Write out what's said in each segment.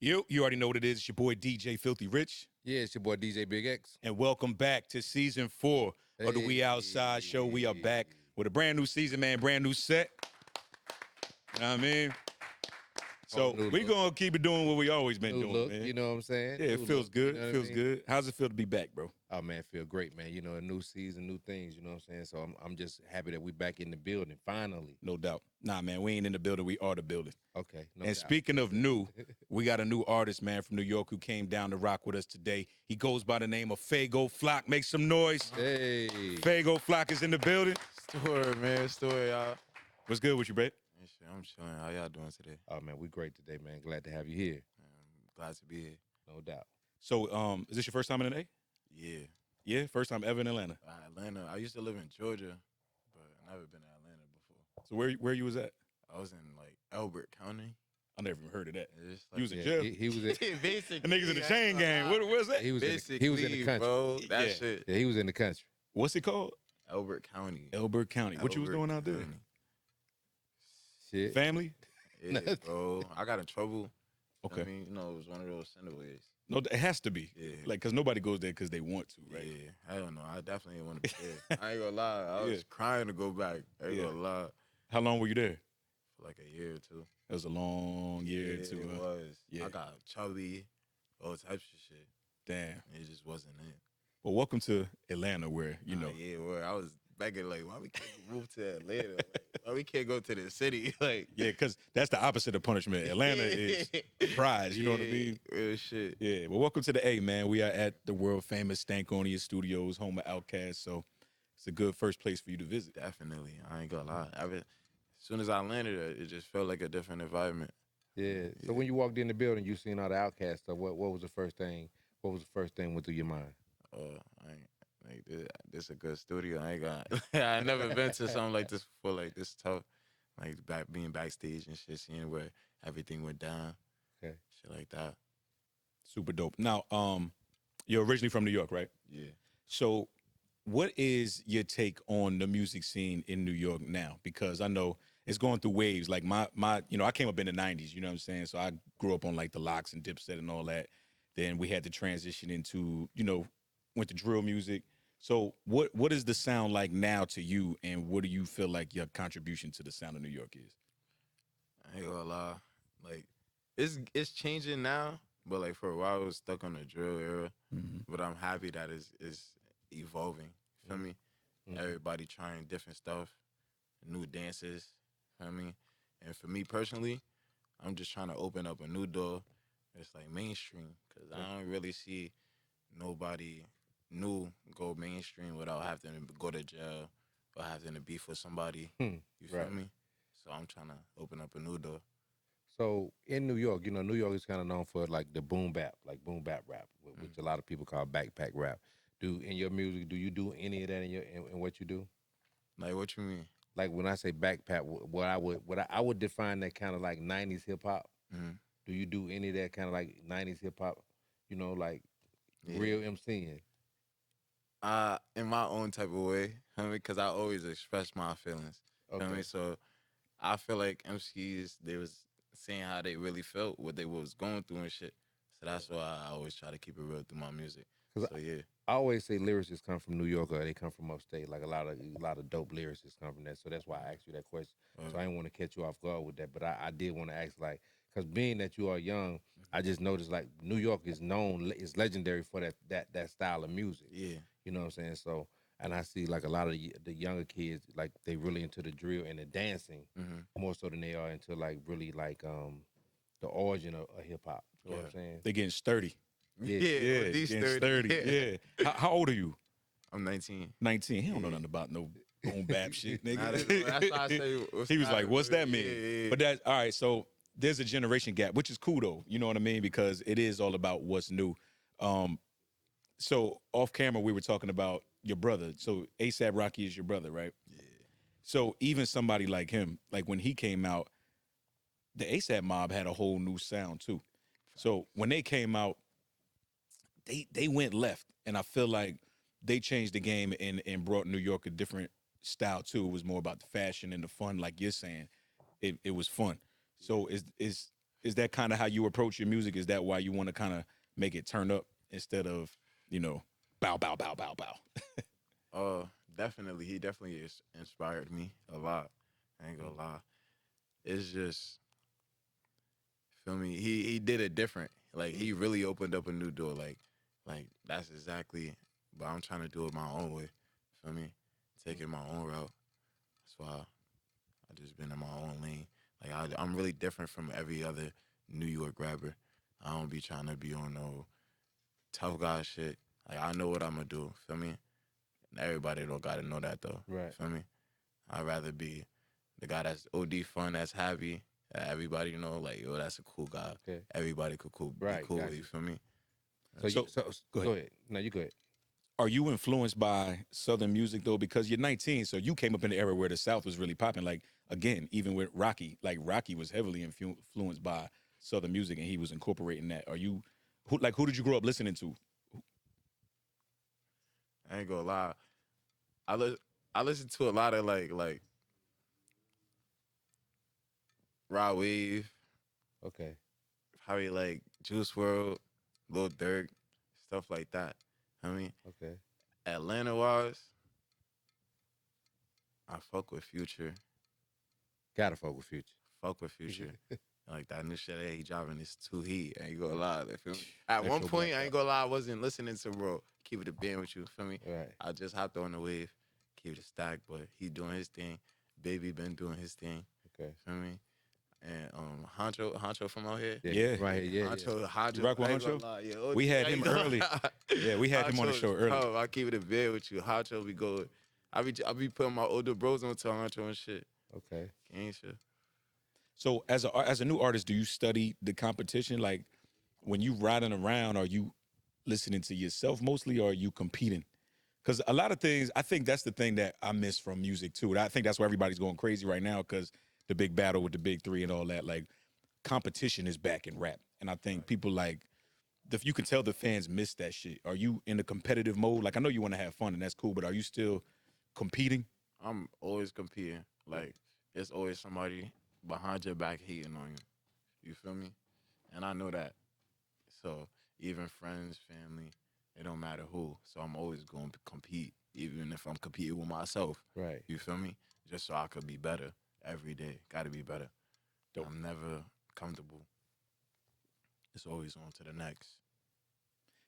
You already know what it is. It's your boy DJ Filthy Rich. Yeah, it's your boy DJ Big X. And welcome back to season 4 of the We Outside show. We are back with a brand new season, man, brand new set. You know what I mean? So we're going to keep it doing what we always been doing, man. You know what I'm saying? Yeah, it feels good. It feels good. How's it feel to be back, bro? Oh, man, feel great, man. You know, a new season, new things, you know what I'm saying? So I'm just happy that we back in the building, finally. No doubt. Nah, man, we ain't in the building. We are the building. Okay, no And doubt. speaking of new, we got a new artist, man, from New York who came down to rock with us today. He goes by the name of Faygo Flocc. Make some noise. Hey. Faygo Flocc is in the building. Story, man. Story, y'all. What's good with you, babe? I'm chilling. How y'all doing today? Oh, man, we great today, man. Glad to have you here. Glad to be here. No doubt. So, is this your first time in LA? Yeah. Yeah, first time ever in Atlanta. Atlanta. I used to live in Georgia, but I've never been to Atlanta before. So where you was at? I was in like Elbert County. I never even heard of that. It's like, You was in jail? He was in, basically. The niggas in the chain gang. What was that? he was Basically, in the country. bro. That Yeah. shit. Yeah, he was in the country. What's it called? Elbert County. Elbert County. What you was Elbert doing out there? County. Shit. Family? Yeah, bro. I got in trouble. Okay. I mean, you know, it was one of those centaways. No, it has to be. Yeah. Like, because nobody goes there because they want to, right? Yeah. I don't know. I definitely didn't want to be there. I ain't gonna lie. I was Yeah. crying to go back. I ain't gonna lie. How long were you there? For like a year or two. It was a long year Yeah, or two. it huh? was. Yeah. I got chubby, all types of shit. Damn. It just wasn't it. Well, welcome to Atlanta where, you know. Yeah, where I was begging, like, why we can't move to Atlanta? Like, why we can't go to the city? Like, Yeah, because that's the opposite of punishment. Atlanta is prize, you know what I Yeah, mean? Real shit. Yeah, well, welcome to the A, man. We are at the world famous Stankonia Studios, home of Outkast, so it's a good first place for you to visit. Definitely. I ain't gonna lie. As soon as I landed, it just felt like a different environment. Yeah. So when you walked in the building, you seen all the Outcast stuff. What was the first thing? What was the first thing went through your mind? I ain't like this a good studio. I ain't got. I never been to something like this before. Like this tough, like being backstage and shit, seeing where everything went down. Okay. Shit like that. Super dope. Now, you're originally from New York, right? Yeah. So what is your take on the music scene in New York now? Because I know it's going through waves. Like my I came up in the 90s, you know what I'm saying? So I grew up on like the Locks and Dipset and all that. Then we had to transition into, went to drill music. So what is the sound like now to you, and what do you feel like your contribution to the sound of New York is? I ain't gonna lie. Like, it's changing now, but like for a while it was stuck on the drill era. Mm-hmm. But I'm happy that it's evolving. Feel me? Mhm. Everybody trying different stuff, new dances. Feel me? And for me personally, I'm just trying to open up a new door. It's like mainstream, because I don't really see nobody new go mainstream without having to go to jail or having to beef with somebody. You feel Right. me? So I'm trying to open up a new door. So in New York, New York is kind of known for like the boom bap rap, which a lot of people call backpack rap. In your music, do you do any of that in what you do? Like, what you mean? Like when I say backpack, I would define that kind of like '90s hip hop. Mhm. Do you do any of that kind of like '90s hip hop? Like Yeah. real MCing? In my own type of way, because I always express my feelings. Okay. So I feel like MCs, they was saying how they really felt, what they was going through and shit. So that's why I always try to keep it real through my music. 'Cause So yeah. I always say lyricists come from New York or they come from upstate. Like a lot of dope lyricists come from that. So that's why I asked you that question. So I didn't want to catch you off guard with that, but I did want to ask, like, because being that you are young, I just noticed like New York is is legendary for that style of music. Yeah. You know what I'm saying? So, and I see like a lot of the younger kids, like they really into the drill and the dancing more so than they are into like really like the origin of hip hop. You know what I'm saying? They're getting sturdy. Yeah. Yeah, these getting 30. sturdy. Yeah. How old are you? I'm 19. 19. He don't know nothing about no boom bap shit, nigga. That's why I say He was like, what's that mean? Yeah. But that's all right. So there's a generation gap, which is cool though. You know what I mean? Because it is all about what's new. So off camera, we were talking about your brother. So ASAP Rocky is your brother, right? Yeah. So even somebody like him, like when he came out, the ASAP mob had a whole new sound too. So when they came out, they went left. And I feel like they changed the game and brought New York a different style too. It was more about the fashion and the fun, like you're saying. It was fun. So is Is that kind of how you approach your music? Is that why you want to kind of make it turn up instead of, you know, bow, bow, bow, bow, bow? Definitely. He definitely inspired me a lot. I ain't gonna lie. It's just feel me. He did it different. Like he really opened up a new door. Like that's exactly. But I'm trying to do it my own way. Feel me? Taking my own route. That's why I just been in my own lane. Like I'm really different from every other New York rapper. I don't be trying to be on no tough guy shit. Like I know what I'm gonna do. Feel me? And everybody don't gotta know that though. Right. Feel me? I'd rather be the guy that's OD fun, that's happy. That everybody know, like, yo, that's a cool guy. Okay. Everybody could be Right, cool got with, you you. feel me? So, So, you, so go go ahead. ahead. No, you go ahead. Are you influenced by Southern music though? Because you're 19, so you came up in the era where the South was really popping. Like again, even with Rocky, like Rocky was heavily influenced by Southern music, and he was incorporating that. Are you who did you grow up listening to? I ain't gonna lie. I li- I listen to a lot of like Raw Wave, Okay. probably like Juice World, Lil Durk, stuff like that. I mean, Okay. Atlanta wise, I fuck with Future. Gotta fuck with Future. Fuck with Future. Like that new shit that he dropping is too heat. I ain't gonna lie. You feel me? At That's one your point, black I ain't guy. gonna lie, I wasn't listening to bro. Keep it a band with you. Feel me? Right. I just hopped on the wave. Keep it a stack, but he doing his thing. Baby been doing his thing. Okay. Feel me? And Honcho from out here. Yeah. Yeah. Right here. Yeah. Honcho, You rock with I ain't gonna Honcho? lie. Yeah, We had him early. Yeah, we had him on the show early. Oh, I keep it a bed with you. Honcho be good. I be putting my older bros onto Honcho and shit. Yeah. Okay. Ain't shit. So as a new artist, do you study the competition? Like when you riding around, are you listening to yourself mostly, or are you competing? Because a lot of things, I think that's the thing that I miss from music too. And I think that's why everybody's going crazy right now, because the big battle with the big three and all that. Like competition is back in rap, and I think people like you can tell the fans miss that shit. Are you in the competitive mode? Like I know you want to have fun and that's cool, but are you still competing? I'm always competing. Like it's always somebody behind your back hating on you. You feel me? And I know that. So even friends, family, it don't matter who. So I'm always going to compete, even if I'm competing with myself. Right. You feel me? Just so I could be better every day. Got to be better. Dope. I'm never comfortable. It's always on to the next.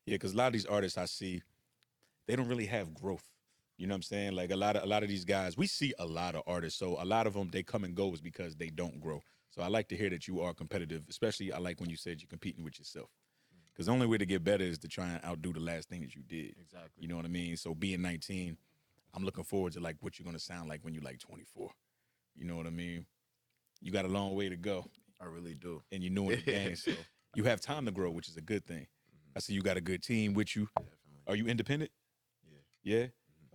Yeah, because a lot of these artists I see, they don't really have growth. You know what I'm saying? Like a lot of these guys, we see a lot of artists. So a lot of them, they come and go is because they don't grow. So I like to hear that you are competitive, especially I like when you said you're competing with yourself. Because the only way to get better is to try and outdo the last thing that you did. Exactly. You know what I mean? So being 19, I'm looking forward to like what you're gonna sound like when you're like 24. You know what I mean? You got a long way to go, I really do. and you're new in the game, so you have time to grow, which is a good thing. I see you got a good team with you. Definitely. Are you independent? Yeah. Yeah.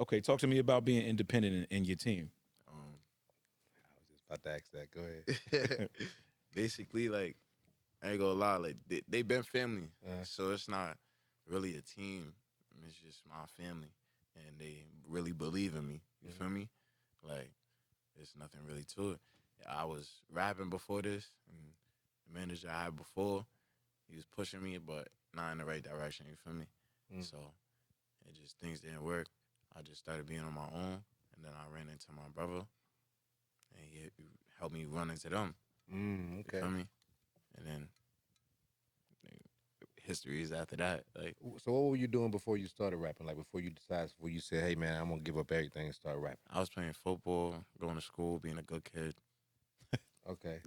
Okay, talk to me about being independent in your team. I was just about to ask that. Go ahead. Basically, like, I ain't gonna lie, like, they been family. Uh-huh. So it's not really a team. It's just my family. And they really believe in me. You feel me? Like, there's nothing really to it. I was rapping before this, and the manager I had before, he was pushing me, but not in the right direction. You feel me? Mm. So it just things didn't work. I just started being on my own, and then I ran into my brother, and he helped me run into them. You Okay. feel me? And then history is after that. Like So what were you doing before you started rapping? Like before you said, "Hey man, I'm gonna give up everything and start rapping." I was playing football, going to school, being a good kid. Okay.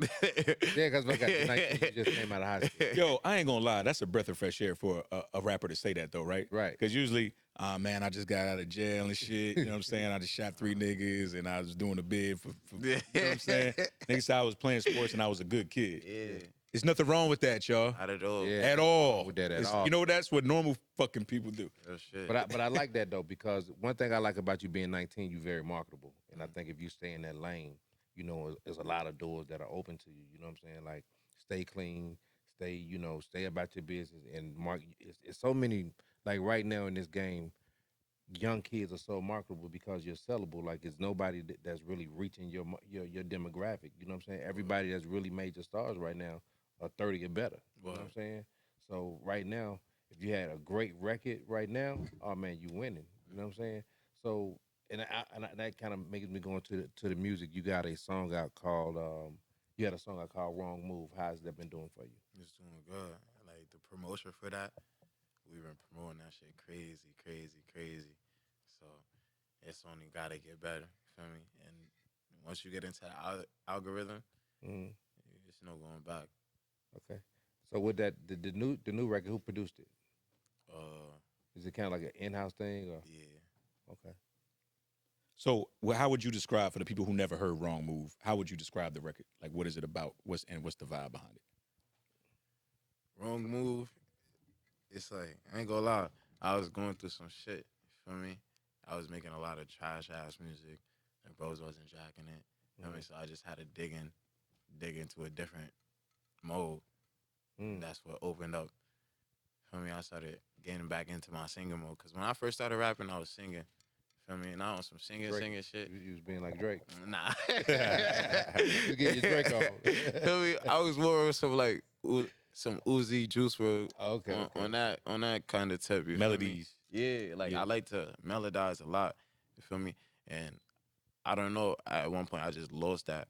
Yeah, because like at 19, you just came out of high school. Yo, I ain't gonna lie, that's a breath of fresh air for a rapper to say that though, right? Right. Because usually, man, I just got out of jail and shit. You know what I'm saying? I just shot 3 niggas and I was doing a bid for you know what I'm saying? Niggas said I was playing sports and I was a good kid. Yeah, There's nothing wrong with that, y'all. not at all. Yeah. At all. with that at It's- all. You know, that's what normal fucking people do. Real shit. But I like that though, because one thing I like about you being 19, you're very marketable, and I think if you stay in that lane, you know, there's a lot of doors that are open to you. You know what I'm saying? Like stay clean, stay about your business, and mark. It's so many like right now in this game, young kids are so marketable because you're sellable. Like it's nobody that's really reaching your demographic. You know what I'm saying? Everybody that's really major stars right now 30 or better. You know what I'm What? saying? So right now, if you had a great record right now, oh man, you winning. You know what I'm saying? So that kind of makes me go into the music. You got a song out called you had a song out called Wrong Move. How's that been doing for you? It's doing good. Like the promotion for that, we've been promoting that shit crazy, crazy, crazy. So it's only gotta get better. Feel me? And once you get into the algorithm, Mm, it's no going back. okay. So with that, the new record, who produced it? Uh, Is it kind of like an in-house thing or yeah. okay? So, well, how would you describe for the people who never heard Wrong Move? How would you describe the record? Like, what is it about? What's the vibe behind it? Wrong move. It's like I ain't gonna lie. I was going through some shit. You feel me? I was making a lot of trash ass music, and bros wasn't jacking it. You know what I mean? So I just had to dig into a different mode. And Mm, that's what opened up. Feel me? I started getting back into my singing mode. Cause when I first started rapping, I was singing. Feel me? Not on some Drake, singing shit. you was being like Drake. Nah. You get your Drake on. Feel me? I was more of some like some Uzi Juice WRLD Okay, okay. on that kind of tip. You feel me? Melodies. Yeah, like Yeah. I like to melodize a lot. You feel me? And I don't know. At one point, I just lost that,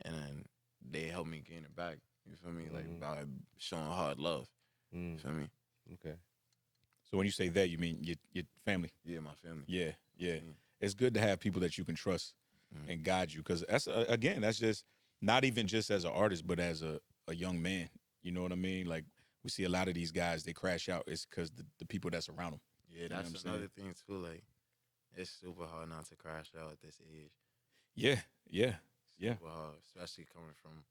and then they helped me gain it back. You feel me? Like Mhm. by showing hard love. You Mm, feel me? okay. So when you say that, you mean your family? Yeah, my family. Yeah, yeah. Mm. It's good to have people that you can trust Mhm. and guide you, because that's again, that's just not even just as an artist, but as a young man. You know what I mean? Like we see a lot of these guys, they crash out. It's because the people that's around them. Yeah, You know what that's I'm saying? another thing too. Like it's super hard not to crash out at this age. Yeah, yeah, yeah. Super hard, especially coming from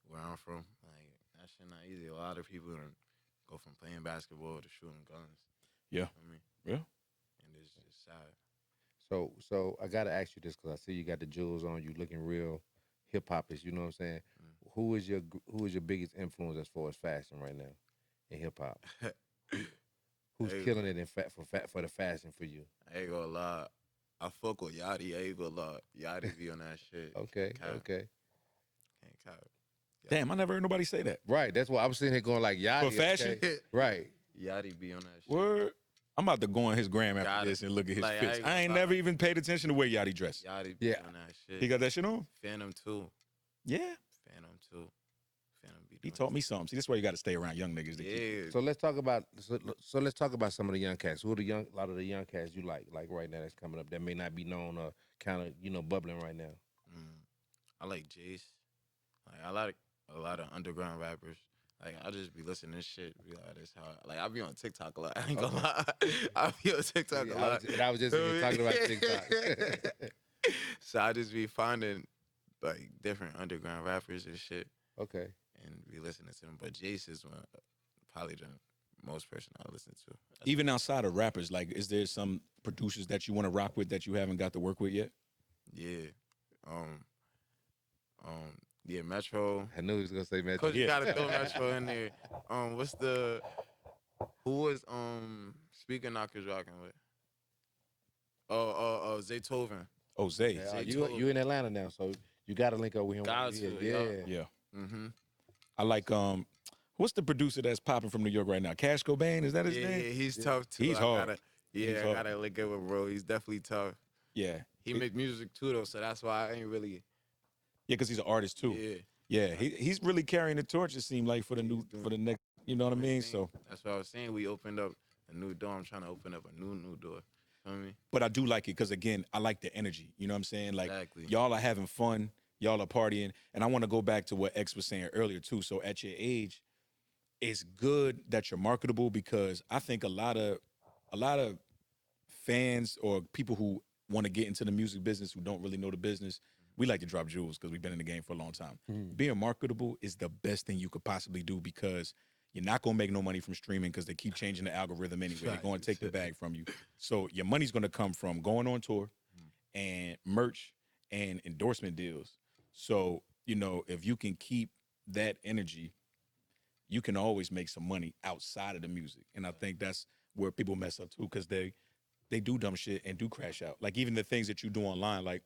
where I'm from. Like that shit not easy. A lot of people don't go from playing basketball to shooting guns. Yeah. I mean, Yeah. and it's just sad. So I gotta ask you this because I see you got the jewels on. You looking real hip hopish. You know what I'm saying? Who is your biggest influence as far as fashion right now in hip hop? Who's Hey, killing it in for the fashion for you? I ain't gonna lie. I fuck with Yachty. I ain't gonna lie. Yachty be on that shit. Okay, Can't cap. okay. Can't cap. Damn, I never heard nobody say that. Right. That's why I'm sitting here going like For Yachty. fashion? Okay. Right. Yachty be on that shit. Word. I'm about to go on his gram after Got it. this and look at his Like, fits. I I ain't ain't never even paid attention to the way Yachty dressed. Yachty be Yeah. on that shit. He got that shit on? Phantom too. Yeah. Phantom too. Phantom be He doing taught me something. See, that's why you got to stay around young niggas. To keep. Yeah. So let's talk about let's talk about some of the young cats. Who are a lot of the young cats you like right now that's coming up that may not be known or kind of bubbling right now. Mm. I like Jace. Like I like a lot of underground rappers. Like I just be listening to shit. Be like, this how like I be on TikTok a lot. I ain't gonna lie. I be on TikTok Yeah, a lot. I was just here talking about TikTok. So I just be finding like different underground rappers and shit, Okay. and be listening to them. But Jace is one, probably the most person I listen to. Even outside of rappers, like, is there some producers that you want to rock with that you haven't got to work with yet? Yeah. Um. Yeah. Metro. I knew he was gonna say Metro. Cause you Yeah. gotta throw Metro in there. What's the who was Speaker Knockers rocking with? Zaytoven. Oh, Zay. Yeah, Say you told- you in Atlanta now, so you got to link up with him. Got yeah, to, yeah. yup. Yeah. Mm-hmm. I like what's the producer that's popping from New York right now? Cash Cobain, is that his Yeah, name? he's tough too. He's hard. He's I hard. gotta link up with bro. He's definitely tough. Yeah. He Yeah, make music too though, so that's why I ain't really. because he's an artist too. Yeah. Yeah, he's really carrying the torch. It seemed like for the next. You know what I mean? So, That's what I was saying. We opened up a new door. I'm trying to open up a new door. Feel me? but I do like it because again, I like the energy. You know what I'm saying? Like Exactly. y'all are having fun, y'all are partying, and I want to go back to what X was saying earlier too. So at your age, it's good that you're marketable because I think a lot of fans or people who want to get into the music business who don't really know the business, we like to drop jewels because we've been in the game for a long time. Being marketable is the best thing you could possibly do because you're not gonna make no money from streaming because they keep changing the algorithm anyway. They're going to take the bag from you. So your money's gonna come from going on tour and merch and endorsement deals. So, you know, if you can keep that energy, you can always make some money outside of the music. And I think that's where people mess up too, because they do dumb shit and do crash out. Like even the things that you do online, like,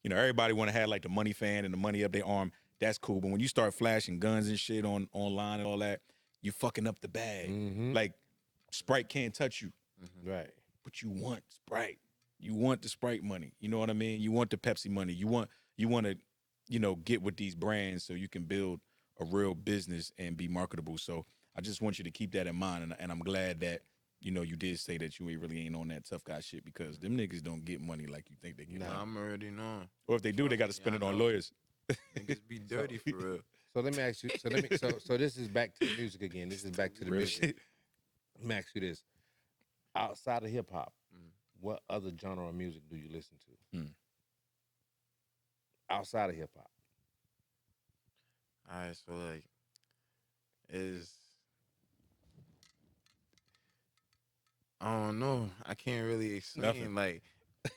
you know, everybody want to have like the money fan and the money up their arm. that's cool. But when you start flashing guns and shit on online and all that, you fucking up the bag. Mm-hmm. Like Sprite can't touch you, Right. but you want Sprite. You want the Sprite money. You know what I mean? You want the Pepsi money. You want to, get with these brands so you can build a real business and be marketable. So I just want you to keep that in mind. And I'm glad that, you did say that you really ain't on that tough guy shit because them niggas don't get money like you think they get. Nah, I'm already knowing. Or if they do, they got to spend it on lawyers. Niggas be dirty for real. So let me ask you. So this is back to the music again. This is back to the Real music. shit. Let me ask you this: outside of hip hop, Mm. what other genre of music do you listen to? Mm. Outside of hip hop, All right, so like, is I don't know. I can't really explain. Nothing. Like,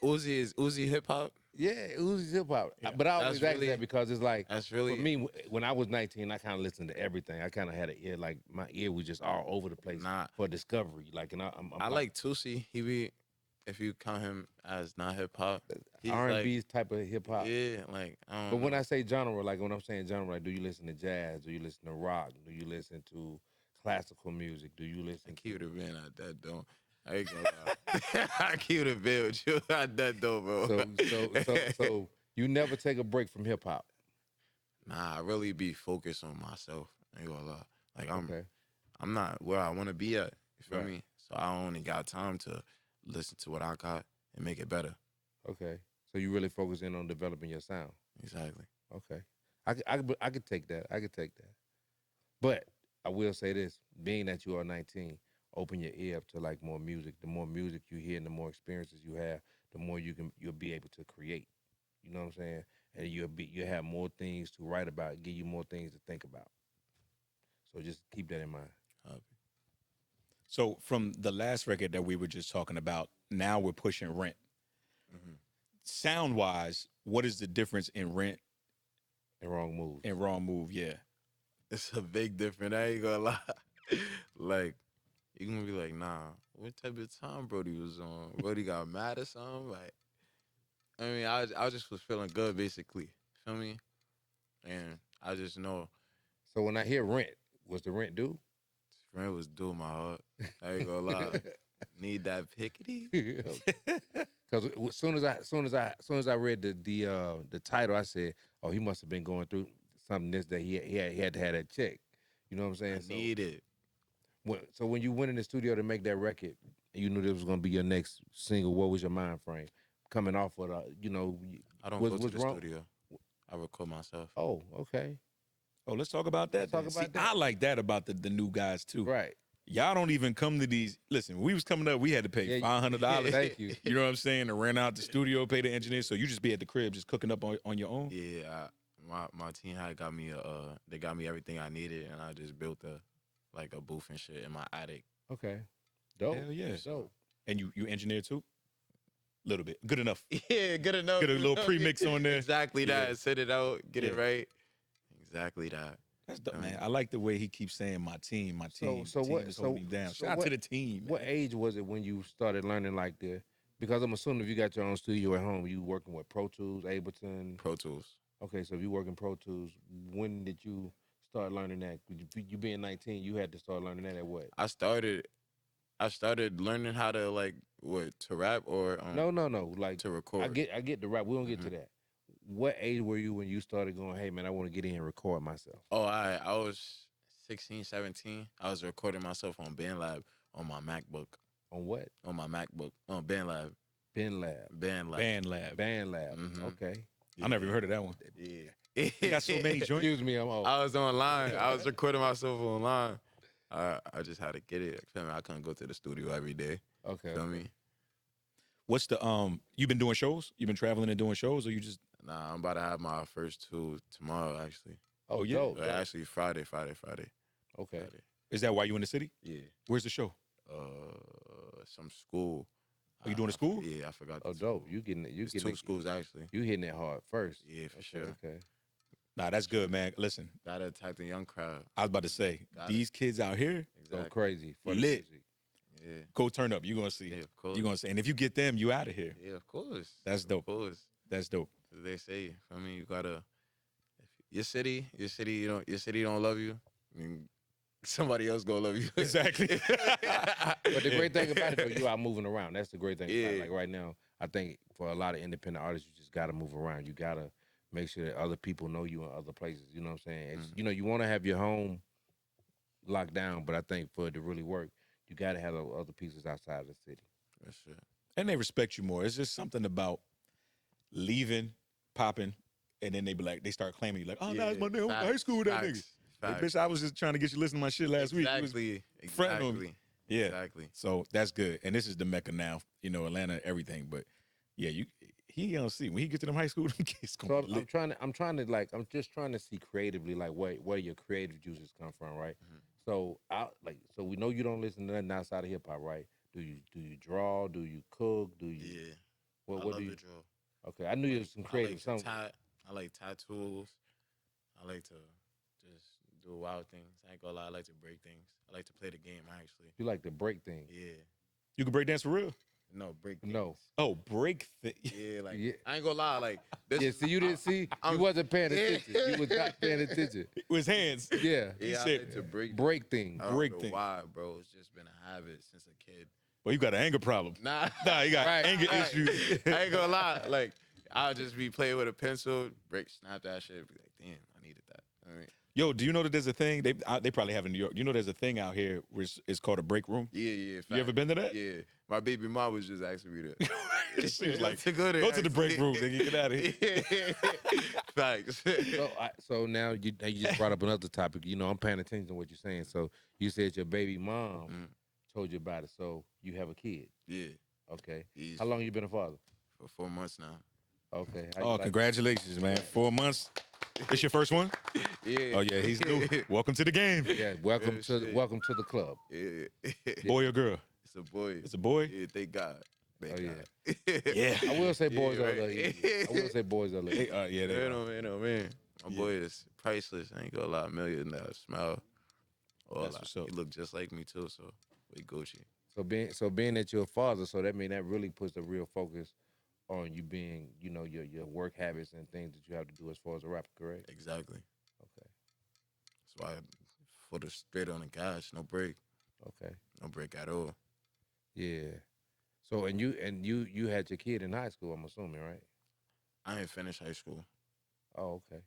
is Uzi hip hop? yeah, Uzi's hip hop. Yeah. But I always That's ask really- that because it's like That's really for me when I was 19, I kind of listened to everything. I kind of had an ear like my ear was just all over the place Nah. for discovery. Like, and I'm I like Tusi. He be, if you count him as not hip hop, he's R&B type of hip hop. Yeah, like I don't But when know. I say genre, like when I'm saying genre, like, do you listen to jazz? Do you listen to rock? Do you listen to classical music? Do you I listen keep to it a bit at that though. I ain't gonna lie. I keep it a bit with you at that though, bro. so you never take a break from hip hop? Nah, I really be focused on myself. I ain't gonna lie. Like Okay. I'm not where I want to be at. You feel Right. me? So I only got time to listen to what I got and make it better. Okay. So you really focus in on developing your sound. Exactly. Okay. I could take that. I could take that. But I will say this: being that you are 19, open your ear up to like more music. The more music you hear and the more experiences you have, the more you'll be able to create. You know what I'm saying? And you'll have more things to write about, give you more things to think about. So just keep that in mind. So from the last record that we were just talking about, now we're pushing Rent. Mhm. Sound wise, what is the difference in Rent And wrong moves. and Wrong Move? Yeah. It's a big difference. I ain't gonna lie. Like, you gonna be like, nah, what type of time Brody was on? Brody got mad or something? Like, I mean, I just was feeling good, basically. Feel me? And I just know So when I hear rent, was the rent due? friend was doing my heart. I ain't gonna lie. Need that pickety? Because as soon as I read the title, I said, "Oh, he must have been going through something this day. He had to have that check." You know what I'm saying? I need it. So when you went in the studio to make that record, and you knew this was gonna be your next single. What was your mind frame? Coming off of I don't Was- go to was the wrong? studio. I record myself. oh, okay, Oh, let's talk about that. Let's talk then. about See, that. I like that about the new guys too. right. Y'all don't even come to these. Listen, when we was coming up, we had to pay Yeah, $500. Thank you. You know what I'm saying? To rent out the studio, pay the engineer. So you just be at the crib, just cooking up on your own. Yeah, my team had got me they got me everything I needed, and I just built a booth and shit in my attic. Okay, dope. Hell yeah. Dope. And you engineer too? Little bit. Good enough. Yeah, good enough. Get a little pre-mix on there. Exactly that. Yeah. Set it out, get it Yeah. right. Exactly that. That's dope, man. I like the way he keeps saying my team, my team. So the team what- is so- holding me down. so Shout out what- to the team. What man. age was it when you started learning like the? Because I'm assuming if you got your own studio at home, you working with Pro Tools, Ableton. Pro Tools. Okay, so if you working Pro Tools, when did you start learning that? You being 19, you had to start learning that at what? I started learning how to to rap or No, like to record. I get the rap. We don't get to Mhm. that. What age were you when you started going, hey man, I want to get in and record myself? Oh, I was 16, 17. I was recording myself on BandLab on my MacBook. On what? On my MacBook. On BandLab. BandLab. BandLab. BandLab. BandLab. Mhm. Okay. I never even heard of that one. Yeah. They got so many joints. Excuse me, I'm old. I was online. I was recording myself online. I just had to get it. Feel me? I couldn't go to the studio every day. Okay. Feel me? What's the you been doing shows? You been traveling and doing shows, or you just Nah, I'm about to have my first two tomorrow, actually. Oh, yeah. dope. Actually, Friday. Okay. Friday. is that why you in the city? Yeah. Where's the show? Some school. Are you doing a school? Yeah, I forgot. Oh, the dope. school. You getting it? You It's getting two it? schools actually. You hitting it hard first. Yeah, for Okay, sure. Okay. Nah, that's good, man. Listen, Gotta attack the young crowd. I was about to say Got it. these kids out here Go Exactly. crazy for the Lit. music. Yeah. go turn up. You gonna see. Yeah, of course. You gonna see. And if you get them, you out of here. Yeah, of course. That's dope. Of course. That's dope. They say, I mean, you gotta. your city don't love you. I mean, somebody else gonna love you. Exactly. But the great thing about it, though, you are moving around. That's the great thing about it. Yeah. Like right now, I think for a lot of independent artists, you just got to move around. You got to make sure that other people know you in other places. You know what I'm saying? It's, Mhm. You know, you want to have your home locked down, but I think for it to really work, you got to have those other pieces outside of the city. That's it. And they respect you more. It's just something about leaving, popping, and then they start claiming you like, oh, no, it's my nigga. I went to high school with that nigga. Like, bitch, I was just trying to get you to listen to my shit last week. You was fronting on me. Yeah. Exactly. So that's good. And this is the Mecca now, Atlanta, everything. But yeah, he gonna see when he gets to them high school, them kids So gonna be lit. I'm just trying to see creatively, like where your creative juices come from, right? Mhm. So so we know you don't listen to nothing outside of hip hop, right? Do you draw? Do you cook? Do you Yeah. what I what love do you? to draw. Okay, I knew you was some creative something. I like tattoos. I like to just do wild things. I ain't gonna lie. I like to break things. I like to play the game actually. You like to break things. Yeah. You can break dance for real? No, break things. No. Oh, break Yeah, like Yeah. I ain't gonna lie. Like this. Yeah, see, you didn't see. You wasn't paying attention. You was not paying attention. with his hands. Yeah, He Yeah, I said like to break. break things. I don't break know things. why, bro. It's just been a habit since a kid. Well, you got an anger problem. Nah, Nah, you got Right, anger right. issues. I ain't gonna lie. Like I'll just be playing with a pencil, snap that shit. Be like, damn, I needed that. I mean, Yo, do you know that there's a thing they probably have in New York? You know, there's a thing out here where it's called a break room. yeah. You ever been to that? Yeah, my baby mom was just asking me to. She was like, to go there. go to the break room, then you get out of here. Facts. So now you just brought up another topic. You know, I'm paying attention to what you're saying. So you said your baby mom Mm. told you about it. So you have a kid. Yeah, Okay. he's How long you been a father? for 4 months now. Okay. How you Oh, like it? congratulations, man. 4 months. This your first one? Yeah. Oh yeah, he's new. Welcome to the game. Yeah. Welcome Yeah, to shit. welcome to the club. Yeah. Boy or girl? It's a boy. It's a boy? Yeah, thank God. Thank Oh, God. Yeah. I will say boys Yeah, are right. the I will say boys are They, the yeah, they Man, are. oh man, oh man. My Yeah. boy is priceless. I ain't gonna lie, $1,000,000 smile. All That's that. what's up. He look just like me too, so we Gucci. So being that you're a father, so that mean that really puts a real focus on you being, your work habits and things that you have to do as far as a rapper, correct? Exactly. Okay. That's why for the straight on the gas, no break. Okay. No break at all. Yeah. So you had your kid in high school, I'm assuming, right? I ain't finished high school. Oh, okay.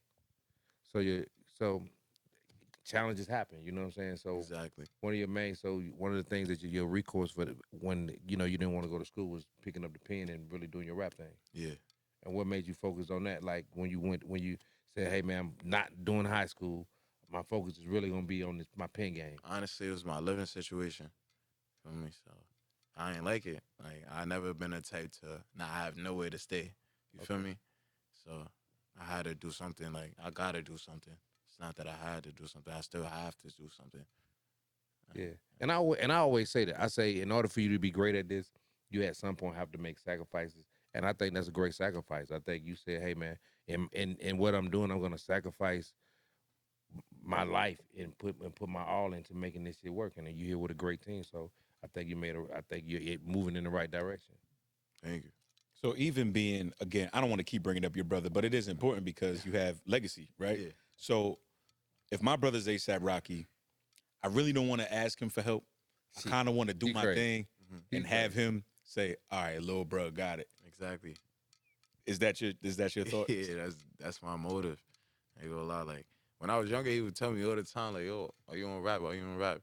So challenges happen, you know what I'm saying? So Exactly. one of the things that your recourse for when you didn't want to go to school was picking up the pen and really doing your rap thing. Yeah. And what made you focus on that? Like when you said, "Hey man, I'm not doing high school. My focus is really gonna be on my pen game." Honestly, it was my living situation. Feel me? So I ain't like it. Like I never been the type to I have nowhere to stay. You feel me? So I had to do something. Like I gotta do something. It's not that I had to do something. I still have to do something. Yeah, and I always say that. I say in order for you to be great at this, you at some point have to make sacrifices, and I think that's a great sacrifice. I think you said, "Hey man, in what I'm doing, I'm gonna sacrifice my life and put my all into making this shit work." And then you here with a great team, so I think I think you're moving in the right direction. Thank you. So even being, again, I don't want to keep bringing up your brother, but it is important because you have legacy, right? Yeah. So if my brother's ASAP Rocky, I really don't want to ask him for help. I kind of want to do he my crazy. thing Mhm. and have him say, "All right, little bro, got it." Exactly. Is that your thought? Yeah, that's my motive. I ain't gonna lie. Like when I was younger, he would tell me all the time, like, "Yo, are you on rap? Are you on rap?"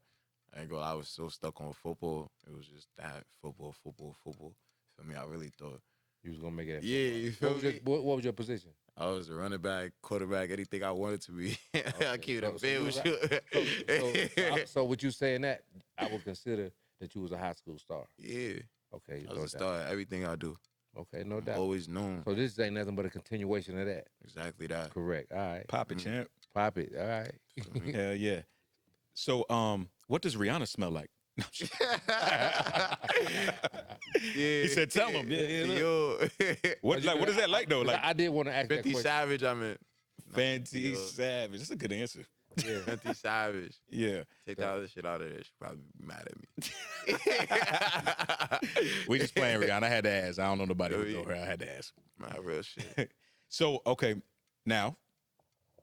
I ain't gonna lie, I was so stuck on football. It was just that football. For me, I really thought. You was gonna make it. At Yeah, football. you feel what was your me? what was your position? I was a running back, quarterback, anything I wanted to be. I Okay, keep it so a bit you with was you. So with you saying that, I would consider that you was a high school star. Yeah, Okay, I no was a doubt. star at everything I do. Okay, no I'm doubt. always known. So this ain't nothing but a continuation of that. Exactly that. Correct. All right. Pop it, Mhm. champ. Pop it. All right. Feel me? Hell yeah. So what does Rihanna smell like? No, I'm just- Yeah. He said, "Tell him." Yeah, look. Yo. What is that like though? Like I did want to ask that 50 question. Savage, I mean. Fancy Yo. Savage. That's a good answer. Yeah. 50 Savage. Yeah. Take that other shit out of there. She'll probably be mad at me. We just playing Rihanna. I had to ask. I don't know nobody Yo, who know yeah. her. I had to ask. My real shit. So, okay, now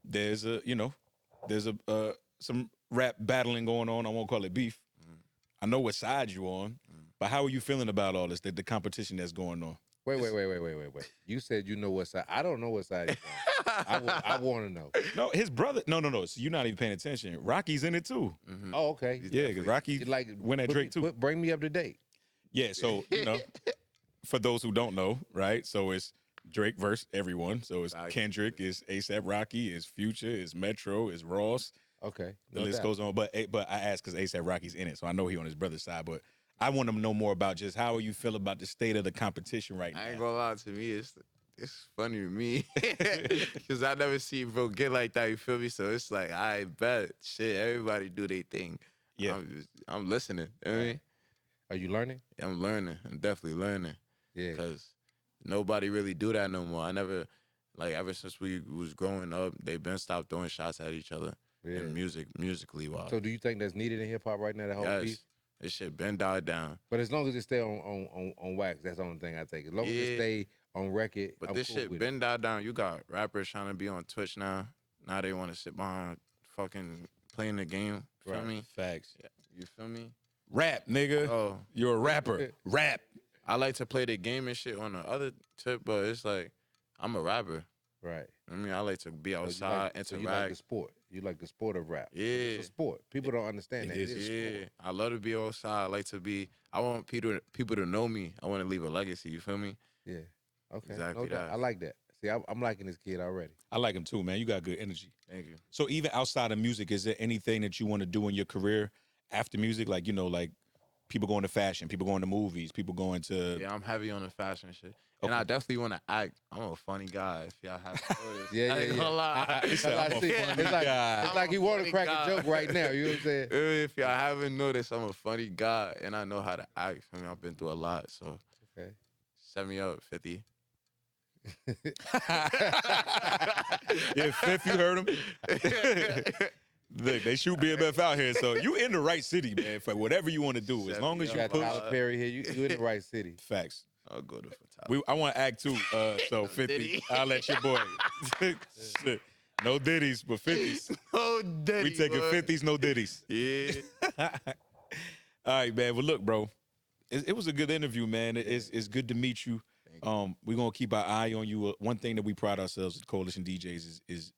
there's some rap battling going on. I won't call it beef. I know what side you on, but how are you feeling about all this? The competition that's going on. Wait. You said you know what side. I don't know what side you're on. I want to know. No, his brother. No. So you're not even paying attention. Rocky's in it too. Oh, okay. Yeah, because Rocky went at Drake too. Bring me up to date. Yeah, so for those who don't know, right? So it's Drake versus everyone. So it's Kendrick, it's ASAP Rocky, it's Future, it's Metro, it's Ross. Okay, the list goes on. But I asked because ASAP Rocky's in it, so I know he on his brother's side. But I want to know more about just how you feel about the state of the competition right now. I ain't gonna lie, to me, it's funny to me because I never see bro get like that. You feel me? So it's like I bet shit. Everybody do their thing. Yeah, I'm listening. You know what I mean? Are you learning? I'm learning. I'm definitely learning. Yeah. Because nobody really do that no more. I never, like, ever since we was growing up, they been stopped throwing shots at each other in musically wise. So do you think that's needed in hip hop right now? That whole piece? This shit been dialed down. But as long as it stay on wax, that's the only thing I think. As long as it stay on record, but I'm this cool shit with been dialed down. You got rappers trying to be on Twitch now. Now they want to sit behind fucking playing the game. Feel me? Facts. Yeah. You feel me? Rap, nigga. Oh, you're a rapper. Rap. I like to play the game and shit on the other tip, but it's like I'm a rapper. Right. I mean, I like to be outside, interact. So you like the sport. You like the sport of rap. Yeah. It's a sport. People don't understand that. It It is. is Yeah. I love to be outside. I like to be. I want people to know me. I want to leave a legacy. You feel me? Yeah. Okay. Exactly No doubt. that. I like that. See, I'm liking this kid already. I like him too, man. You got good energy. Thank you. So even outside of music, is there anything that you want to do in your career after music? Like, like people going to fashion, people going to movies, people going to... Yeah, I'm heavy on the fashion shit. And I definitely want to act. I'm a funny guy, if y'all have noticed. Yeah. I ain't gonna lie. It's like he want to crack a joke right now. You know what I'm saying? If y'all haven't noticed, I'm a funny guy, and I know how to act. I mean, I've been through a lot, so Okay. set me up, 50. Yeah, Fifth, you heard him. Look, they shoot BMF out here, so you in the right city, man, for whatever you want to do. As long as You you got push... Tyler Perry here. You in the right city. Facts. I'll go to photography. I want to act too, so 50, Diddy. I'll let your boy. Shit. No diddies, but 50s. Oh, Diddy, We taking boy. 50s, no diddies. Yeah. All right, man. Well, look, bro, it was a good interview, man. It's good to meet you. We're going to keep our eye on you. One thing that we pride ourselves at Coalition DJs is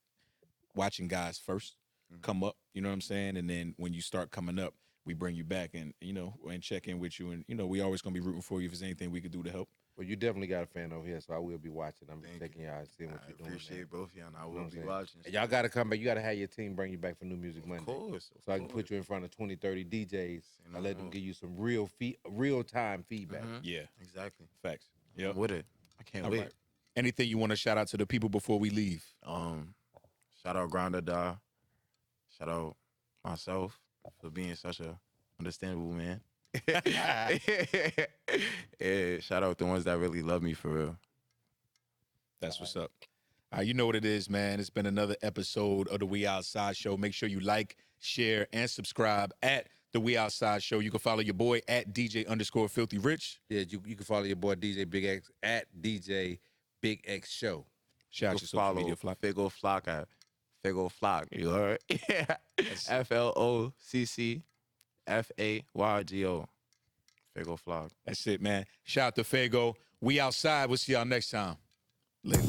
watching guys first come up, you know what I'm saying? And then when you start coming up, we bring you back and, and check in with you. And, we always going to be rooting for you if there's anything we could do to help. Well, you definitely got a fan over here, so I will be watching. I'm checking y'all and seeing what I you're doing. appreciate both of y'all, and I You know will what be I'm saying? watching. And y'all got to come back. You got to have your team bring you back for New Music Monday. Of course. So I can put you in front of 20, 30 DJs and let them give you some real-time feedback. Yeah. Exactly. Facts. Yep. I'm with it. I can't All wait. right. Anything you want to shout out to the people before we leave? Shout out Grinder Da. Shout out myself for being such a understandable man. Yeah, shout out the ones that really love me for real. That's what's up. You know what it is, man. It's been another episode of the We Outside Show. Make sure you like, share, and subscribe at the We Outside Show. You can follow your boy at DJ_Filthy Rich. Yeah, you can follow your boy DJ Big X at DJ Big X Show. Shout out Go to social follow media, Flock. Faygo Flocc at Faygo Flocc. You heard? Yeah. FLOCCFAYGO. Faygo Flocc. That's it, man. Shout out to Faygo. We outside. We'll see y'all next time. Later.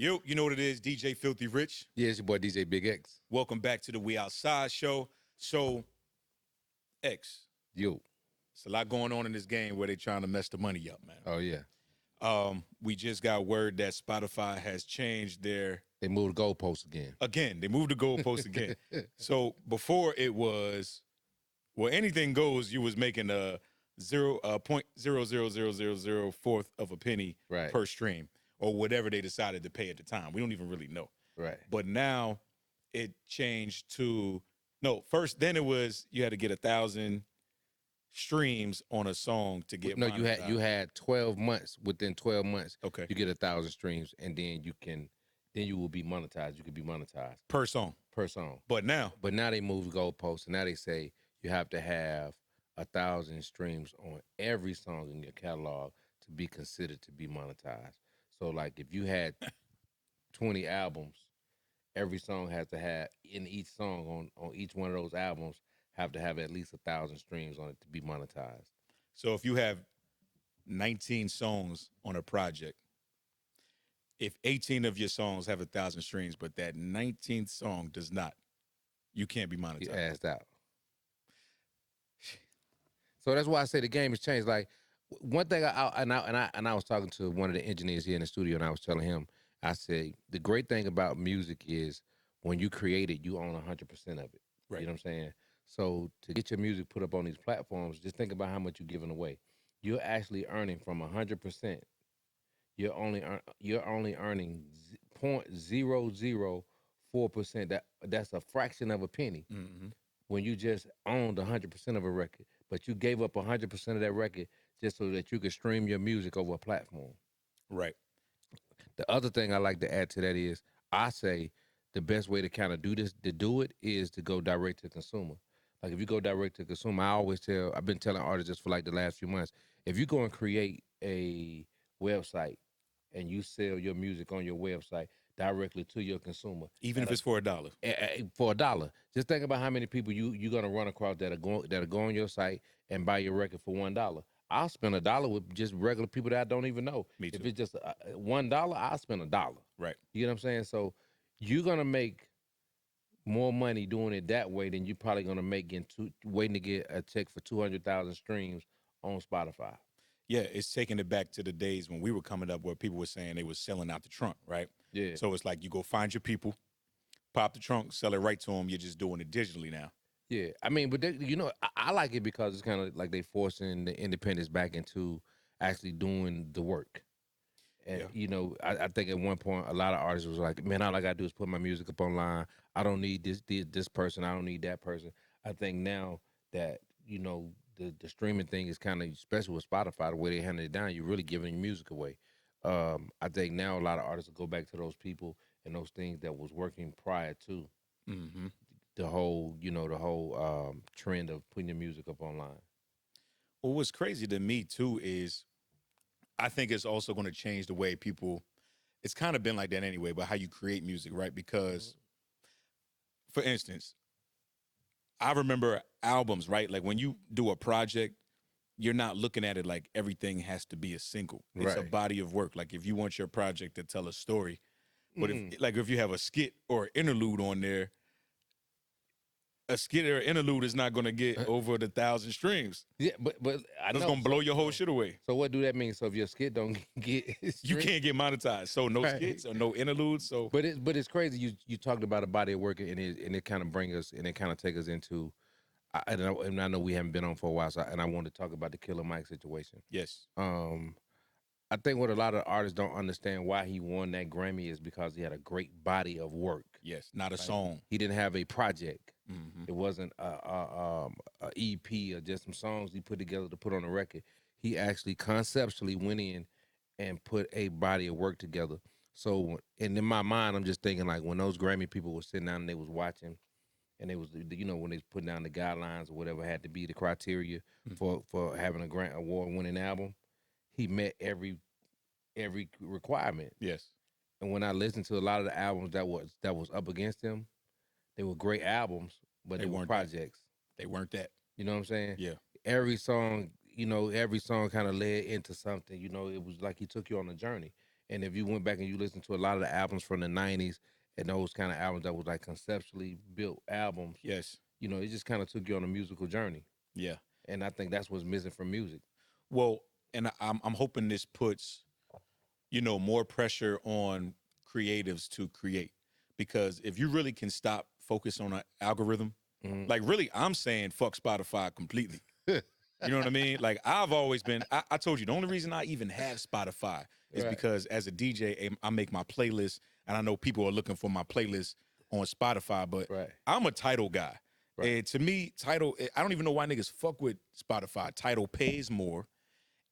Yo, you know what it is, DJ Filthy Rich. Yeah, it's your boy DJ Big X. Welcome back to the We Outside Show. So, X, Yo. it's a lot going on in this game where they trying to mess the money up, man. Oh, yeah. We just got word that Spotify has changed their... They moved the goalposts again. They moved the goalpost again. So before it was, well, anything goes, you was making a 0.00004th of a penny Right. per stream or whatever they decided to pay at the time. We don't even really know. Right. But now it changed to, no, first, then it was, you had to get 1,000 streams on a song to get No, monetized. you had 12 months. Within 12 months, Okay. you get 1,000 streams, and then you will be monetized. You could be monetized Per song. per song. But now, But now they move goalposts, and now they say you have to have 1,000 streams on every song in your catalog to be considered to be monetized. So, like, if you had 20 albums, every song has to have in each song on each one of those albums have to have at least 1,000 streams on it to be monetized. so if you have 19 songs on a project, if 18 of your songs have 1,000 streams, but that 19th song does not, you can't be You monetized. asked out. So that's why I say the game has changed. Like one thing, I was talking to one of the engineers here in the studio, and I was telling him, I said the great thing about music is when you create it, you own 100% of it. Right. You know what I'm saying? So to get your music put up on these platforms, just think about how much you're giving away. You're actually earning from 100%. You're only earning 0.004%. That's a fraction of a penny Mm-hmm. when you just owned 100% of a record, but you gave up 100% of that record just so that you could stream your music over a platform. Right. The other thing I like to add to that is I say the best way to kind of do this, to do it, is to go direct to consumer. Like if you go direct to consumer, I've been telling artists just for like the last few months, if you go and create a website and you sell your music on your website directly to your consumer, Even if it's for $1. for $1. Just think about how many people you're gonna run across that are go on your site and buy your record for $1. I'll spend $1 with just regular people that I don't even know. Me too. If it's just $1, I'll spend $1. Right. You know what I'm saying? So you're gonna make more money doing it that way than you're probably gonna make waiting to get a check for 200,000 streams on Spotify. Yeah, it's taking it back to the days when we were coming up where people were saying they were selling out the trunk, right? Yeah. So it's like you go find your people, pop the trunk, sell it right to them. You're just doing it digitally now. Yeah, I mean, but I like it because it's kind of like they forcing the independents back into actually doing the work. And I think at one point a lot of artists was like, "Man, all I gotta do is put my music up online. I don't need this person. I don't need that person." I think now that the streaming thing is kind of, especially with Spotify, the way they handle it down, you're really giving your music away. I think now a lot of artists will go back to those people and those things that was working prior to Mm-hmm. the whole trend of putting your music up online. Well, what's crazy to me too is I think it's also going to change the way people. It's kind of been like that anyway, but how you create music, right? Because, for instance, I remember albums, right? Like when you do a project, you're not looking at it like everything has to be a single. It's a Right. body of work. Like if you want your project to tell a story, but Mm. if you have a skit or interlude on there, a skit or interlude is not going to get over the 1,000 streams. Yeah, but I It's know. going to blow your whole shit away. So what do that mean? So if your skit don't get You streamed- can't get monetized. So no Right. skits or no interludes. So But it's crazy. You talked about a body of work, and it kind of bring us, and it kind of take us into. And I know we haven't been on for a while, and I want to talk about the Killer Mike situation. yes, I think what a lot of artists don't understand why he won that Grammy is because he had a great body of work. yes, not a song. He didn't have a project. Mm-hmm. It wasn't a EP or just some songs he put together to put on a record. He actually conceptually went in and put a body of work together. So, and in my mind, I'm just thinking like when those Grammy people were sitting down and they was watching, and they was when they was putting down the guidelines or whatever had to be the criteria for having a Grammy award-winning album, he met every requirement. Yes, And when I listened to a lot of the albums that was up against him, they were great albums, but they were weren't that. projects. they weren't that. You know what I'm saying? Yeah, Every song kind of led into something. It was like he took you on a journey. And if you went back and you listened to a lot of the albums from the 90s and those kind of albums that was like conceptually built albums, yes, it just kind of took you on a musical journey. yeah. And I think that's what's missing from music. Well, and I'm hoping this puts, more pressure on creatives to create, because if you really can stop focus on an algorithm, like really, I'm saying fuck Spotify completely. You know what I mean? Like I've always been. I told you the only reason I even have Spotify is Right. because as a DJ, I make my playlist, and I know people are looking for my playlist on Spotify, but Right. I'm a title guy. Right. And to me, Title, I don't even know why niggas fuck with Spotify. Title pays more,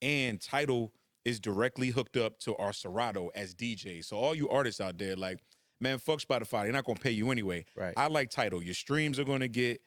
and Title is directly hooked up to our Serato as DJs. So all you artists out there, like, man, fuck Spotify. They're not gonna pay you anyway. Right. I like Title. Your streams are gonna get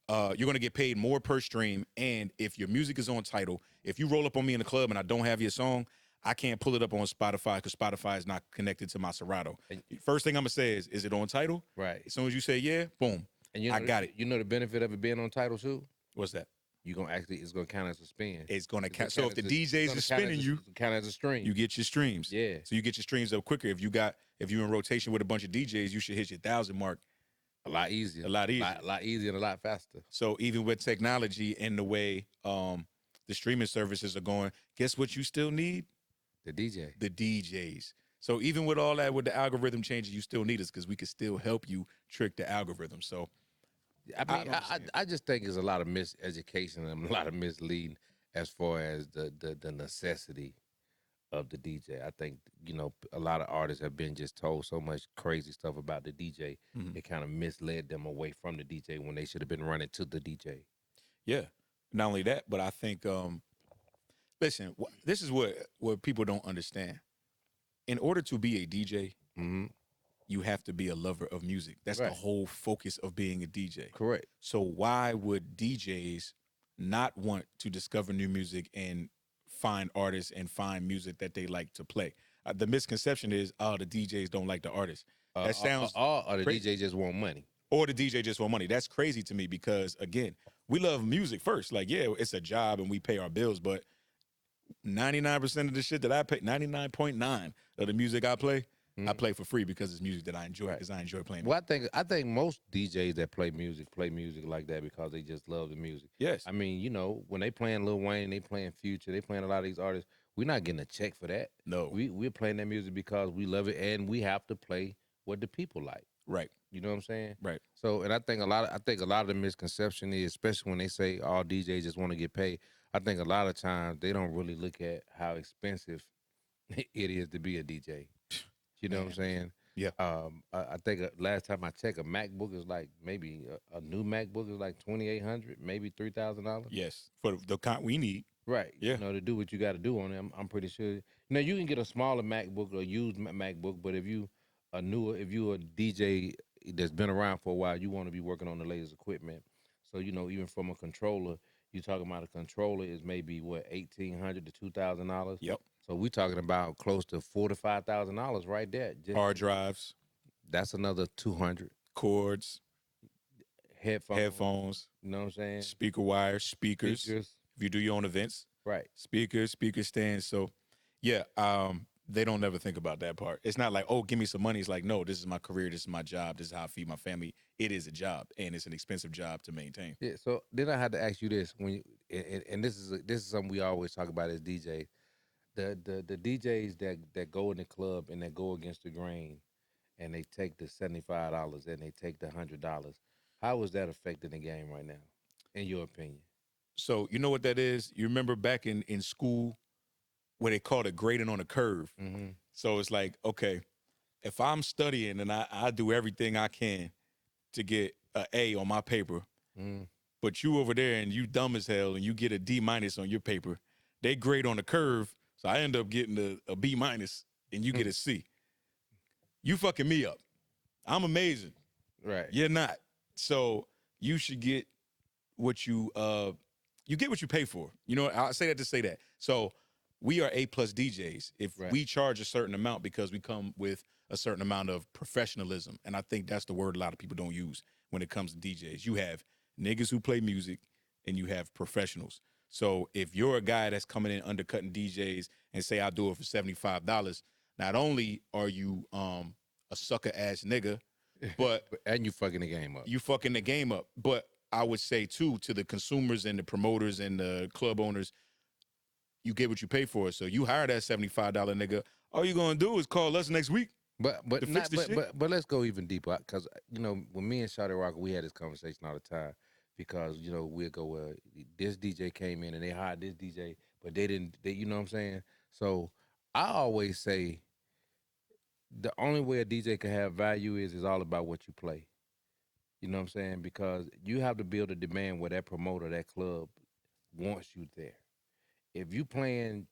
you're gonna get paid more per stream. And if your music is on Title, if you roll up on me in the club and I don't have your song, I can't pull it up on Spotify because Spotify is not connected to my Serato. And- First thing I'm gonna say is it on Title? Right. As soon as you say yeah, boom, And you I know, got it. You know the benefit of it being on Tidal too? What's that? It's gonna count as a spin. It's gonna It's count. gonna So if the count as a- it's DJs gonna is count spinning as a- you, it's gonna count as a stream. you get your streams. Yeah. So you get your streams up quicker. If you're in rotation with a bunch of DJs, you should hit your 1,000 mark a lot easier. a lot easier. A lot easier and a lot faster. So even with technology and the way the streaming services are going, guess what you still need? The DJ. The DJs. So even with all that, with the algorithm changes, you still need us because we can still help you trick the algorithm. So I mean, don't understand. I just think there's a lot of miseducation and a lot of misleading as far as the necessity of the DJ. I think, a lot of artists have been just told so much crazy stuff about the DJ. Mhm. It kind of misled them away from the DJ when they should have been running to the DJ. yeah, not only that, but I think listen, this is what people don't understand. In order to be a DJ, Mm-hmm. you have to be a lover of music. That's the Right. whole focus of being a DJ. Correct. So why would DJs not want to discover new music and find artists and find music that they like to play? The misconception is, oh, the DJs don't like the artists. That sounds Or the crazy. DJ just want money. Or the DJ just want money. That's crazy to me because, again, we love music first. Like, yeah, it's a job and we pay our bills, but 99% of the shit that I pay, 99.9 of the music I play for free because it's music that I enjoy, because I enjoy playing. Well, I think most DJs that play music like that because they just love the music. Yes. I mean, when they playing Lil Wayne, they playing Future, they playing a lot of these artists. We're not getting a check for that. No. We're playing that music because we love it, and we have to play what the people like. Right. You know what I'm saying? Right. So, and I think a lot of the misconception is, especially when they say all DJs just want to get paid. I think a lot of times they don't really look at how expensive it is to be a DJ. You know what I'm saying? Yeah. I think last time I checked, a MacBook is like maybe a new MacBook is like $2,800, maybe $3,000. Yes. For the kind we need. Right. Yeah. To do what you got to do on it. I'm pretty sure. Now you can get a smaller MacBook or used MacBook, but if you a DJ that's been around for a while, you want to be working on the latest equipment. So even from a controller, you're talking about a controller is maybe what, $1,800 to $2,000. Yep. So we're talking about close to $4,000 to $5,000 right there. Hard drives, That's another $200. cords, Headphones. You know what I'm saying? speaker wires, speakers. If you do your own events, Right. speaker stands. So, yeah, they don't never think about that part. It's not like, oh, give me some money. It's like, no, this is my career. This is my job. This is how I feed my family. It is a job, and it's an expensive job to maintain. Yeah. So then I had to ask you this and this is something we always talk about as DJs. The DJs that go in the club and that go against the grain, and they take the $75 and they take the $100. How is that affecting the game right now, in your opinion? So you know what that is? You remember back in school where they called it grading on a curve. Mm-hmm. So it's like, okay, if I'm studying and I do everything I can to get an A on my paper, Mm-hmm. but you over there and you dumb as hell and you get a D- on your paper, they grade on the curve. So I end up getting a B- and you get a C. You fucking me up. I'm amazing. Right. You're not. So you should get what you get what you pay for. I say that to say that. So we are A+ DJs. If Right. we charge a certain amount because we come with a certain amount of professionalism, and I think that's the word a lot of people don't use when it comes to DJs. You have niggas who play music, and you have professionals. So if you're a guy that's coming in undercutting DJs and say I'll do it for $75, not only are you a sucker ass nigga, but And you fucking the game up. you fucking the game up. But I would say too, to the consumers and the promoters and the club owners, you get what you pay for. So you hire that $75 nigga. All you're gonna do is call us next week. But to fix the shit? but let's go even deeper, because when me and Shawty Rocker, we had this conversation all the time, because we'll go, this DJ came in and they hired this DJ, but they didn't. You know what I'm saying? So I always say the only way a DJ can have value is all about what you play. You know what I'm saying? Because you have to build a demand where that promoter, that club wants you there. If you playing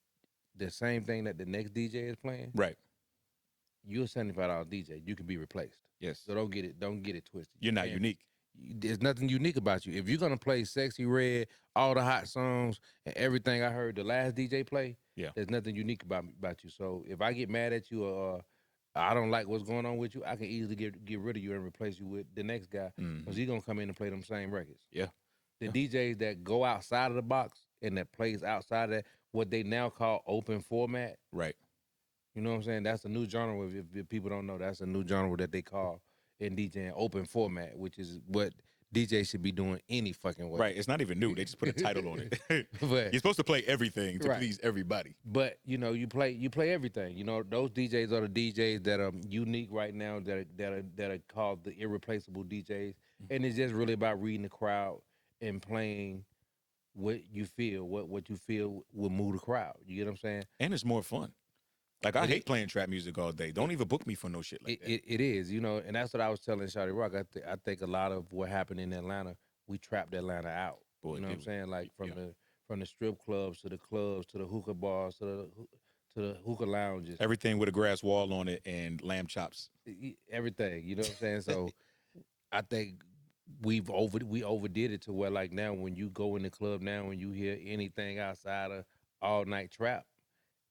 the same thing that the next DJ is playing, Right. you're a $75 DJ. You can be replaced. Yes. So don't get it twisted. You're not unique. There's nothing unique about you. If you're gonna play Sexy Red, all the hot songs, and everything I heard the last DJ play, Yeah. there's nothing unique about you. So if I get mad at you or I don't like what's going on with you, I can easily get rid of you and replace you with the next guy because Mhm. he's gonna come in and play them same records. Yeah. The Yeah. DJs that go outside of the box and that plays outside of that, what they now call open format. Right. You know what I'm saying? That's a new genre. If people don't know, that's a new genre that they call in DJing open format, which is what DJ should be doing any fucking way. Right. It's not even new. They just put a title on it. But You're supposed to play everything to Right. please everybody. But you play everything. Those DJs are the DJs that are unique right now that are called the irreplaceable DJs, and it's just really about reading the crowd and playing what you feel, what you feel will move the crowd. You get what I'm saying? And it's more fun. Like, I It hate is. playing trap music all day. Don't even book me for no shit like that. It is, and that's what I was telling Shawty Rock. I think a lot of what happened in Atlanta, we trapped Atlanta out. Boy, You know what I'm did we. saying? Like Yeah. from the strip clubs to the hookah bars to the hookah lounges, Everything with a grass wall on it and lamb chops. everything. You know what I'm saying? So I think we overdid it to where like now when you go in the club now and you hear anything outside of all night trap,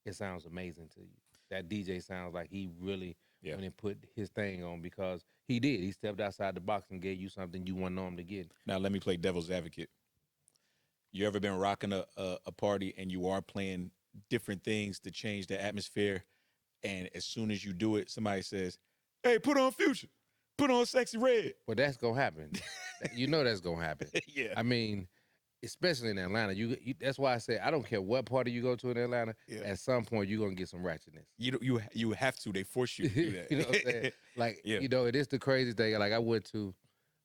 it sounds amazing to you. That DJ sounds like he really Yeah. went and put his thing on because he did. He stepped outside the box and gave you something you wouldn't know him to get. Now, let me play devil's advocate. You ever been rocking a party and you are playing different things to change the atmosphere, and as soon as you do it, somebody says, "Hey, put on Future, put on Sexy Red." But that's gonna happen. That's gonna happen. Yeah. I mean, especially in Atlanta. That's why I say I don't care what party you go to in Atlanta. Yeah. At some point you're gonna get some ratchetness. You have to. They force you to do that. You know what I'm saying? Like, Yeah. it is the crazy thing. Like I went to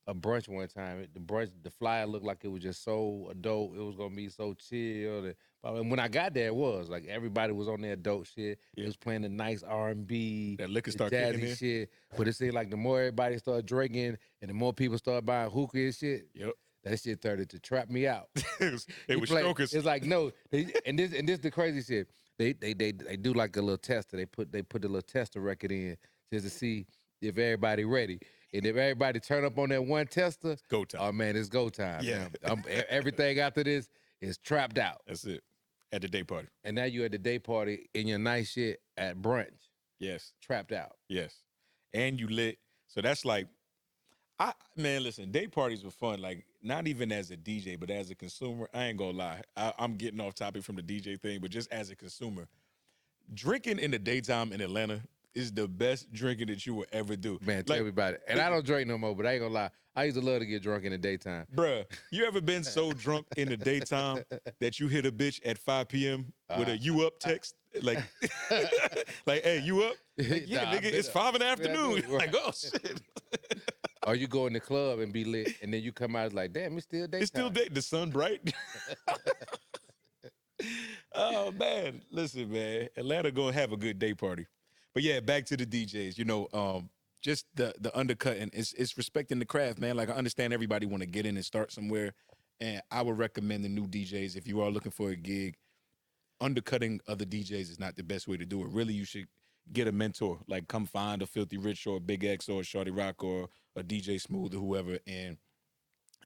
a brunch one time. The flyer looked like it was just so adult. It was gonna be so chill. But when I got there, it was like everybody was on their adult shit. Yeah. It was playing the nice R&B, That liquor the start kicking jazzy in. shit. But it seemed like the more everybody started drinking and the more people started buying hookah and shit, Yep. that shit started to trap me out. It He was played- strokers. It's like no, and this the crazy shit. They do like a little tester. They put the little tester record in just to see if everybody ready. And if everybody turn up on that one tester, Go time. oh man, it's go time. Yeah. Everything after this is trapped out. That's it. At the day party. And now you at the day party in your nice shit at brunch, Yes. trapped out. Yes. And you lit. So that's like, listen, day parties were fun. Like, not even as a DJ, but as a consumer, I ain't gonna lie. I'm getting off topic from the DJ thing, but just as a consumer, drinking in the daytime in Atlanta is the best drinking that you will ever do. Man, tell Like, me about it. And I don't drink no more, but I ain't gonna lie. I used to love to get drunk in the daytime. bruh, you ever been so drunk in the daytime that you hit a bitch at 5 p.m. with a "you up" text? Like, like, hey, you up? Like, yeah, Nah, I nigga, been it's up. 5 in the Yeah, I afternoon. been- You're like, oh shit. Or you go in the club and be lit, and then you come out like, damn, it's still daytime. It's still day. The sun bright. Oh man, listen, man, Atlanta gonna have a good day party. But yeah, back to the DJs. Just the undercutting. It's respecting the craft, man. Like, I understand everybody want to get in and start somewhere, and I would recommend the new DJs if you are looking for a gig. Undercutting other DJs is not the best way to do it. Really, you should get a mentor. Like, come find a Filthy Rich or a Big X or a Shorty Rock or a DJ Smooth or whoever, and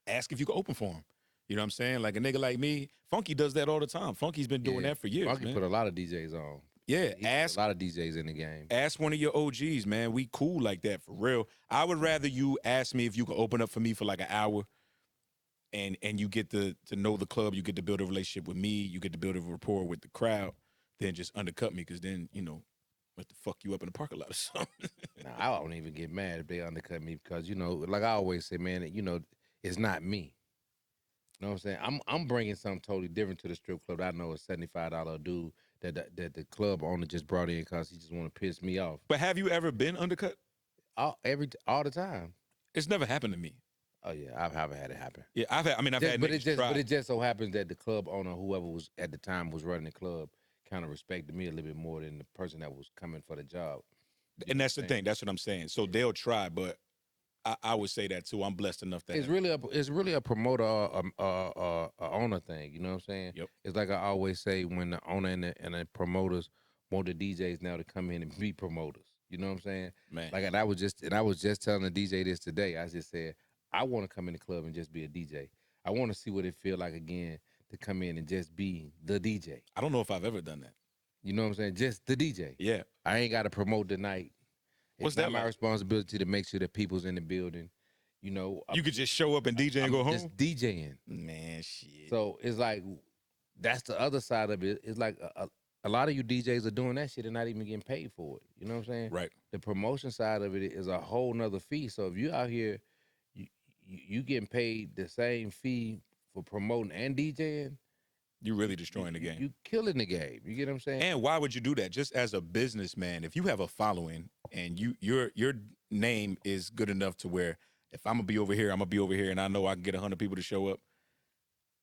ask if you can open for them. You know what I'm saying? Like, a nigga like me, Funky does that all the time. Funky's been doing Yeah. that for years, Funky man. put a lot of DJs on. Yeah, He put ask a lot of DJs in the game. ask one of your OGs, man. We cool like that, for real. I would rather you ask me if you can open up for me for like an hour, and you get to know the club, you get to build a relationship with me, you get to build a rapport with the crowd, than just undercut me, because then, what the fuck you up in the parking lot or something. Now, I don't even get mad if they undercut me because, like I always say, man, it's not me. You know what I'm saying? I'm bringing something totally different to the strip club. I know a $75 dude that the club owner just brought in because he just want to piss me off But have you ever been undercut? all the time. It's never happened to me. Oh yeah, I've had it happen. Yeah, I've had But niggas try. it just so happens that the club owner, whoever was at the time was running the club, kind of respected me a little bit more than the person that was coming for the job. And that's the thing. That's what I'm saying. So they'll try, but I would say that too. I'm blessed enough to It's have. really a promoter or a owner thing. You know what I'm saying? Yep. It's like I always say when the owner and the promoters want the DJs now to come in and be promoters. You know what I'm saying? Man. Like, and I was just telling the DJ this today. I just said I want to come in the club and just be a DJ. I want to see what it feel like again to come in and just be the DJ. I don't know if I've ever done that. You know what I'm saying? Just the DJ. Yeah. I ain't got to promote the night. What's It's not that my like? responsibility to make sure that people's in the building. You know, You could just show up and DJ and go home? just DJing. Man, shit. So it's like that's the other side of it. It's like a lot of you DJs are doing that shit and not even getting paid for it. You know what I'm saying? Right. The promotion side of it is a whole nother fee. So if you out here, you getting paid the same fee for promoting and DJing, You're really destroying the game. you killing the game. You get what I'm saying? And why would you do that? Just as a businessman, if you have a following and your name is good enough to where if I'm gonna be over here, I'm gonna be over here, and I know I can get 100 people to show up,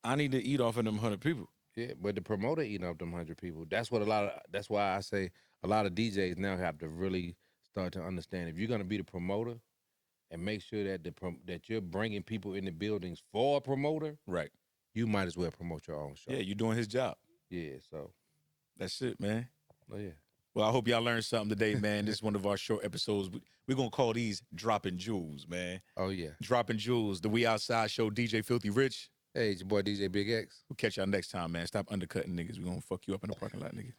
I need to eat off of them 100 people. Yeah, but the promoter eating up them 100 people. That's why I say a lot of DJs now have to really start to understand if you're gonna be the promoter and make sure that that you're bringing people in the buildings for a promoter, Right. you might as well promote your own show. Yeah, you're doing his job. Yeah, so That's it, man. oh yeah. Well, I hope y'all learned something today, man. This is one of our short episodes. We're gonna call these dropping jewels, man. Oh yeah. Dropping jewels. The We Outside Show, DJ Filthy Rich. Hey, it's your boy DJ Big X. We'll catch y'all next time, man. Stop undercutting niggas. We're gonna fuck you up in the parking lot, nigga.